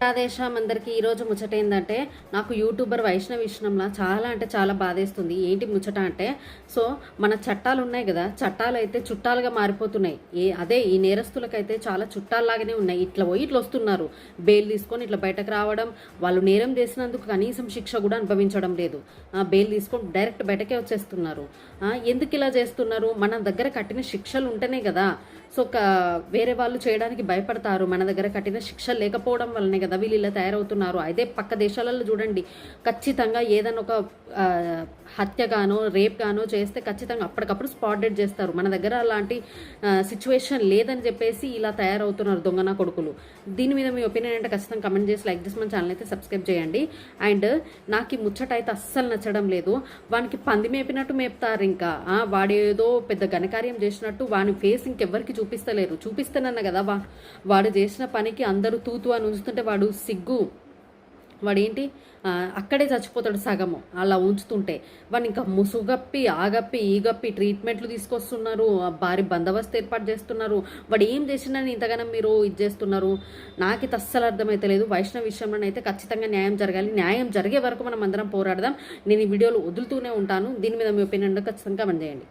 రాధేశ్యామ్ అందరికీ ఈరోజు ముచ్చట ఏంటంటే నాకు యూట్యూబర్ వైష్ణవి విషయంలో చాలా అంటే చాలా బాధేస్తుంది. ఏంటి ముచ్చట అంటే సో మన చట్టాలు ఉన్నాయి కదా, చట్టాలు అయితే చుట్టాలుగా మారిపోతున్నాయి. అదే ఈ నేరస్తులకైతే చాలా చుట్టాల్లాగానే ఉన్నాయి. ఇట్లా పోయి ఇట్లా వస్తున్నారు, బెయిల్ తీసుకొని ఇట్లా బయటకు రావడం, వాళ్ళు నేరం చేసినందుకు కనీసం శిక్ష కూడా అనుభవించడం లేదు. బెయిల్ తీసుకొని డైరెక్ట్ బయటకే వచ్చేస్తున్నారు. ఎందుకు ఇలా చేస్తున్నారు? మన దగ్గర కట్టిన శిక్షలు ఉంటేనే కదా సో వేరే వాళ్ళు చేయడానికి భయపడతారు. మన దగ్గర కట్టిన శిక్షలు లేకపోవడం వల్లనే కదా వీళ్ళు ఇలా తయారవుతున్నారు. అయితే పక్క దేశాలలో చూడండి, ఖచ్చితంగా ఏదైనా ఒక హత్య గానో రేప్ గానో చేస్తే ఖచ్చితంగా అప్పటికప్పుడు స్పాట్ డెడ్ చేస్తారు. మన దగ్గర అలాంటి సిచ్యువేషన్ లేదని చెప్పేసి ఇలా తయారవుతున్నారు దొంగన కొడుకులు. దీని మీద మీ ఒపీనియన్ అంటే ఖచ్చితంగా కమెంట్ చేసి లైక్ చేసి మన ఛానల్ అయితే సబ్స్క్రైబ్ చేయండి. అండ్ నాకు ఈ ముచ్చట అయితే అస్సలు నచ్చడం లేదు. వానికి పంది మేపినట్టు మేపుతారు. ఇంకా వాడు ఏదో పెద్ద ఘనకార్యం చేసినట్టు వాని ఫేస్ ఇంకెవ్వరికి చూపిస్తలేరు. చూపిస్తానన్న కదా వాడు చేసిన పనికి అందరూ తూతు అని ఉంచుతుంటే వాడు సిగ్గు, వాడేంటి అక్కడే చచ్చిపోతాడు సగము అలా ఉంచుతుంటే. వాడిని ఇంకా ముసుగప్పి ఆగప్పి ఈగప్పి ట్రీట్మెంట్లు తీసుకొస్తున్నారు, భారీ బందోబస్తు ఏర్పాటు చేస్తున్నారు. వాడు ఏం చేసినా ఇంతగానో మీరు ఇది చేస్తున్నారు. నాకైతే అస్సలు అర్థమైతే లేదు. వైష్ణవ విషయంలోనైతే ఖచ్చితంగా న్యాయం జరగాలి. న్యాయం జరిగే వరకు మనం అందరం పోరాడదాం. నేను ఈ వీడియోలు వదులుతూనే ఉంటాను. దీని మీద మీ ఒపీనియన్ ఖచ్చితంగా కమెంట్ చేయండి.